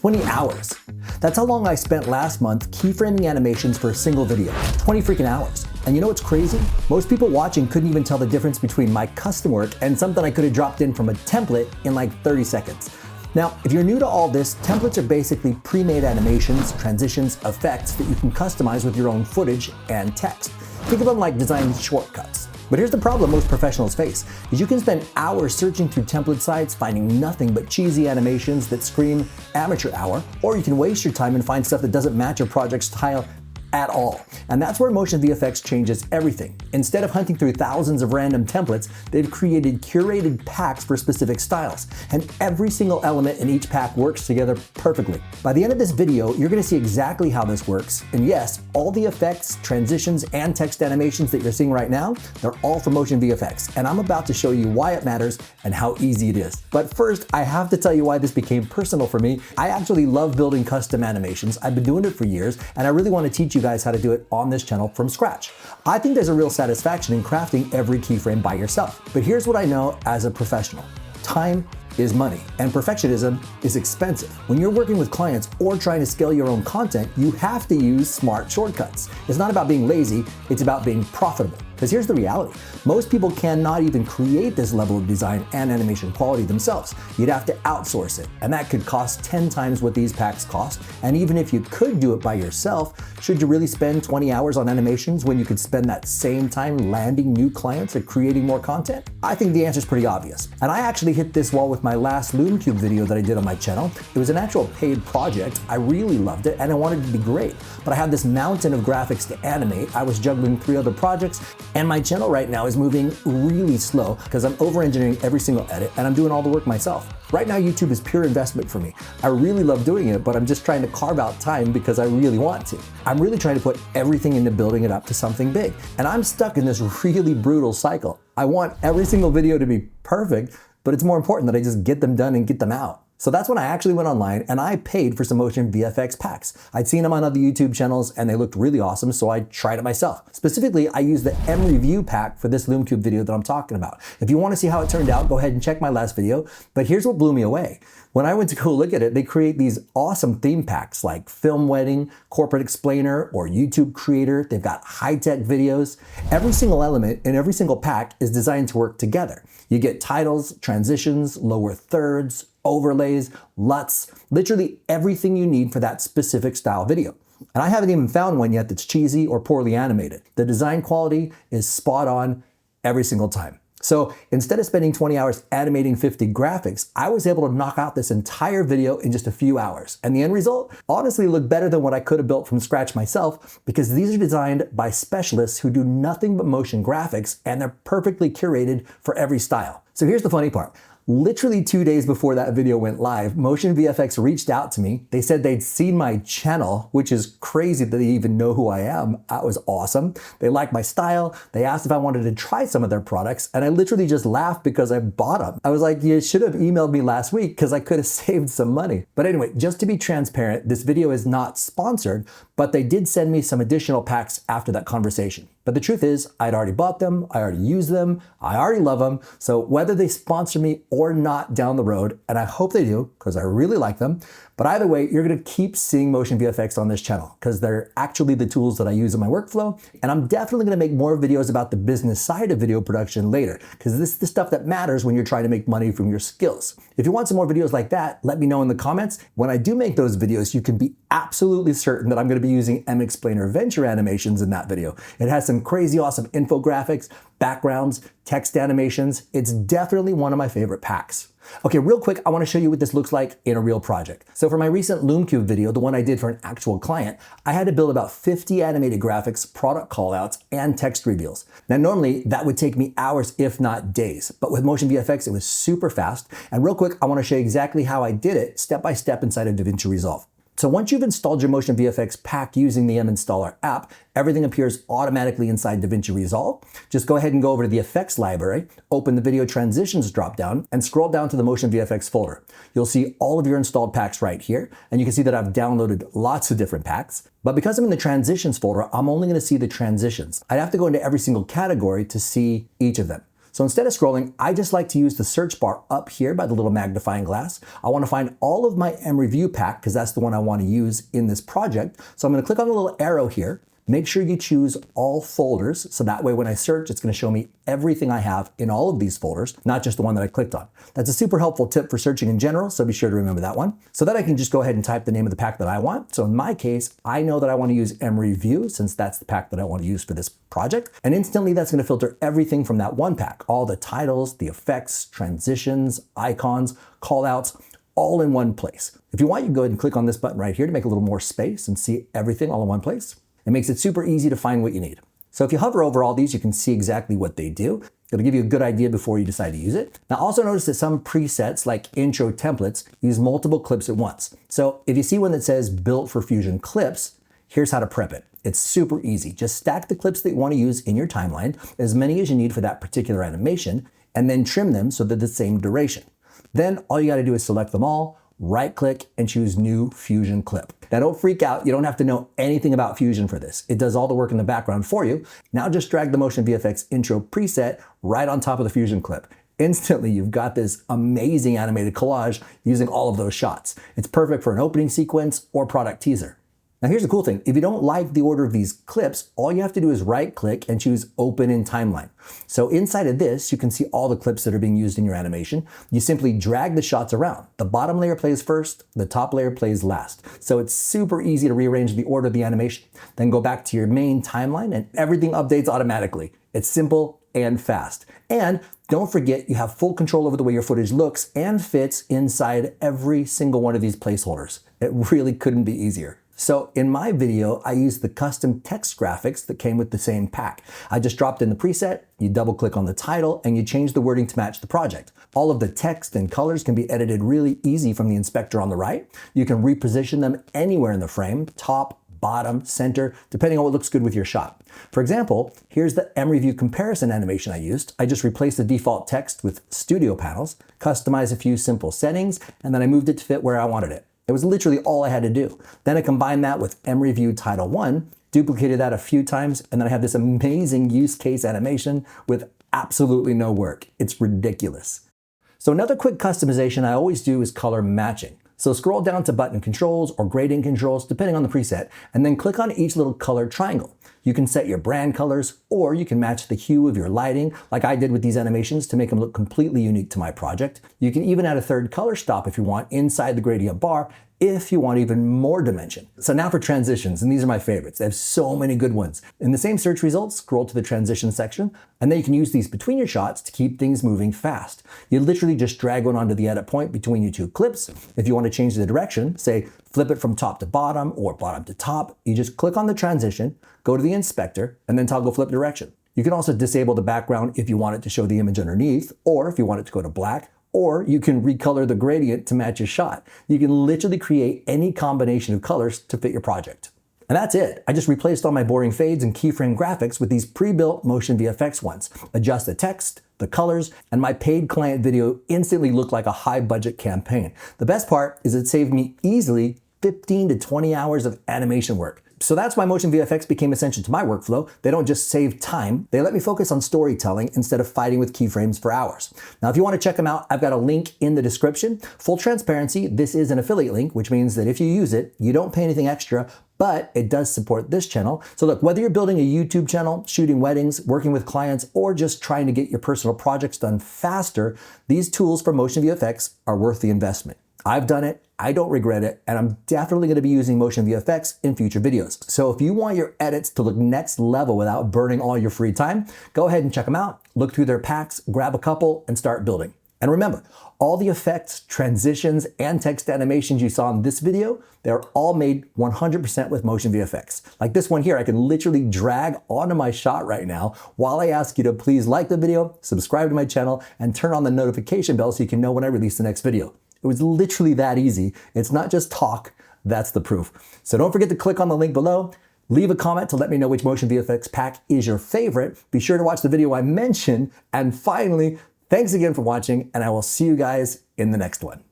20 hours. That's how long I spent last month keyframing animations for a single video. 20 freaking hours. And you know what's crazy? Most people watching couldn't even tell the difference between my custom work and something I could have dropped in from a template in like 30 seconds. Now, if you're new to all this, templates are basically pre-made animations, transitions, effects that you can customize with your own footage and text. Think of them like design shortcuts. But here's the problem most professionals face, is you can spend hours searching through template sites, finding nothing but cheesy animations that scream amateur hour, or you can waste your time and find stuff that doesn't match your project style at all. And that's where MotionVFX changes everything. Instead of hunting through thousands of random templates, they've created curated packs for specific styles. And every single element in each pack works together perfectly. By the end of this video, you're gonna see exactly how this works. And yes, all the effects, transitions, and text animations that you're seeing right now, they're all from MotionVFX. And I'm about to show you why it matters and how easy it is. But first, I have to tell you why this became personal for me. I actually love building custom animations. I've been doing it for years, and I really want to teach you guys how to do it on this channel from scratch. I think there's a real satisfaction in crafting every keyframe by yourself. But here's what I know as a professional. Time is money, and perfectionism is expensive. When you're working with clients or trying to scale your own content, you have to use smart shortcuts. It's not about being lazy, it's about being profitable. Because here's the reality. Most people cannot even create this level of design and animation quality themselves. You'd have to outsource it, and that could cost 10 times what these packs cost. And even if you could do it by yourself, should you really spend 20 hours on animations when you could spend that same time landing new clients or creating more content? I think the answer is pretty obvious. And I actually hit this wall with my last Lume Cube video that I did on my channel. It was an actual paid project. I really loved it and I wanted it to be great. But I had this mountain of graphics to animate. I was juggling 3 other projects, and my channel right now is moving really slow because I'm over-engineering every single edit and I'm doing all the work myself. Right now, YouTube is pure investment for me. I really love doing it, but I'm just trying to carve out time because I really want to. I'm really trying to put everything into building it up to something big. And I'm stuck in this really brutal cycle. I want every single video to be perfect, but it's more important that I just get them done and get them out. So that's when I actually went online and I paid for some MotionVFX packs. I'd seen them on other YouTube channels and they looked really awesome, so I tried it myself. Specifically, I used the M Review pack for this Lume Cube video that I'm talking about. If you want to see how it turned out, go ahead and check my last video. But here's what blew me away. When I went to go look at it, they create these awesome theme packs like Film Wedding, Corporate Explainer, or YouTube Creator. They've got high-tech videos. Every single element in every single pack is designed to work together. You get titles, transitions, lower thirds, overlays, LUTs, literally everything you need for that specific style video. And I haven't even found one yet that's cheesy or poorly animated. The design quality is spot on every single time. So instead of spending 20 hours animating 50 graphics, I was able to knock out this entire video in just a few hours. And the end result honestly looked better than what I could have built from scratch myself, because these are designed by specialists who do nothing but motion graphics, and they're perfectly curated for every style. So here's the funny part. Literally 2 days before that video went live, MotionVFX reached out to me. They said they'd seen my channel, which is crazy that they even know who I am. That was awesome. They liked my style. They asked if I wanted to try some of their products, and I literally just laughed because I bought them. I was like, you should have emailed me last week because I could have saved some money. But anyway, just to be transparent, this video is not sponsored, but they did send me some additional packs after that conversation. But the truth is, I'd already bought them, I already used them, I already love them. So whether they sponsor me or not down the road, and I hope they do, because I really like them, but either way, you're gonna keep seeing MotionVFX on this channel because they're actually the tools that I use in my workflow. And I'm definitely gonna make more videos about the business side of video production later, because this is the stuff that matters when you're trying to make money from your skills. If you want some more videos like that, let me know in the comments. When I do make those videos, you can be absolutely certain that I'm gonna be using M-Explainer Venture animations in that video. It has some crazy awesome infographics, backgrounds, text animations. It's definitely one of my favorite packs. Okay, real quick, I want to show you what this looks like in a real project. So for my recent Lume Cube video, the one I did for an actual client, I had to build about 50 animated graphics, product callouts, and text reveals. Now normally that would take me hours, if not days, but with MotionVFX it was super fast. And real quick, I want to show you exactly how I did it step by step inside of DaVinci Resolve. So once you've installed your MotionVFX pack using the M-Installer app, everything appears automatically inside DaVinci Resolve. Just go ahead and go over to the effects library, open the video transitions dropdown, and scroll down to the MotionVFX folder. You'll see all of your installed packs right here, and you can see that I've downloaded lots of different packs. But because I'm in the transitions folder, I'm only going to see the transitions. I'd have to go into every single category to see each of them. So instead of scrolling, I just like to use the search bar up here by the little magnifying glass. I want to find all of my MReview pack because that's the one I want to use in this project. So I'm going to click on the little arrow here. Make sure you choose all folders, so that way when I search, it's going to show me everything I have in all of these folders, not just the one that I clicked on. That's a super helpful tip for searching in general, so be sure to remember that one. So then I can just go ahead and type the name of the pack that I want. So in my case, I know that I want to use MReview since that's the pack that I want to use for this project. And instantly that's going to filter everything from that one pack, all the titles, the effects, transitions, icons, callouts, all in one place. If you want, you can go ahead and click on this button right here to make a little more space and see everything all in one place. It makes it super easy to find what you need. So if you hover over all these, you can see exactly what they do. It'll give you a good idea before you decide to use it. Now also notice that some presets like intro templates use multiple clips at once. So if you see one that says built for Fusion clips, here's how to prep it. It's super easy. Just stack the clips that you want to use in your timeline, as many as you need for that particular animation, and then trim them so they're the same duration. Then all you got to do is select them all, right click and choose new Fusion clip. Now don't freak out, you don't have to know anything about Fusion for this. It does all the work in the background for you. Now just drag the MotionVFX intro preset right on top of the Fusion clip. Instantly you've got this amazing animated collage using all of those shots. It's perfect for an opening sequence or product teaser. Now here's the cool thing, if you don't like the order of these clips, all you have to do is right click and choose Open in Timeline. So inside of this, you can see all the clips that are being used in your animation. You simply drag the shots around. The bottom layer plays first, the top layer plays last. So it's super easy to rearrange the order of the animation. Then go back to your main timeline and everything updates automatically. It's simple and fast. And don't forget, you have full control over the way your footage looks and fits inside every single one of these placeholders. It really couldn't be easier. So in my video, I used the custom text graphics that came with the same pack. I just dropped in the preset, you double click on the title, and you change the wording to match the project. All of the text and colors can be edited really easy from the inspector on the right. You can reposition them anywhere in the frame, top, bottom, center, depending on what looks good with your shot. For example, here's the MReview comparison animation I used. I just replaced the default text with studio panels, customized a few simple settings, and then I moved it to fit where I wanted it. It was literally all I had to do. Then I combined that with MReview Title 1, duplicated that a few times, and then I have this amazing use case animation with absolutely no work. It's ridiculous. So another quick customization I always do is color matching. So scroll down to button controls or gradient controls, depending on the preset, and then click on each little color triangle. You can set your brand colors, or you can match the hue of your lighting, like I did with these animations to make them look completely unique to my project. You can even add a third color stop if you want inside the gradient bar, if you want even more dimension. So now for transitions, and these are my favorites. They have so many good ones. In the same search results, scroll to the transition section, and then you can use these between your shots to keep things moving fast. You literally just drag one onto the edit point between your two clips. If you want to change the direction, say flip it from top to bottom or bottom to top, you just click on the transition, go to the inspector, and then toggle flip direction. You can also disable the background if you want it to show the image underneath, or if you want it to go to black, or you can recolor the gradient to match your shot. You can literally create any combination of colors to fit your project. And that's it. I just replaced all my boring fades and keyframe graphics with these pre-built MotionVFX ones. Adjust the text, the colors, and my paid client video instantly looked like a high-budget campaign. The best part is it saved me easily 15 to 20 hours of animation work. So that's why MotionVFX became essential to my workflow. They don't just save time, they let me focus on storytelling instead of fighting with keyframes for hours. Now, if you want to check them out, I've got a link in the description. Full transparency, this is an affiliate link, which means that if you use it, you don't pay anything extra, but it does support this channel. So look, whether you're building a YouTube channel, shooting weddings, working with clients, or just trying to get your personal projects done faster, these tools from MotionVFX are worth the investment. I've done it, I don't regret it, and I'm definitely going to be using MotionVFX in future videos. So if you want your edits to look next level without burning all your free time, go ahead and check them out, look through their packs, grab a couple, and start building. And remember, all the effects, transitions, and text animations you saw in this video, they're all made 100% with MotionVFX. Like this one here, I can literally drag onto my shot right now while I ask you to please like the video, subscribe to my channel, and turn on the notification bell so you can know when I release the next video. It was literally that easy. It's not just talk, that's the proof. So don't forget to click on the link below. Leave a comment to let me know which MotionVFX pack is your favorite. Be sure to watch the video I mentioned. And finally, thanks again for watching, and I will see you guys in the next one.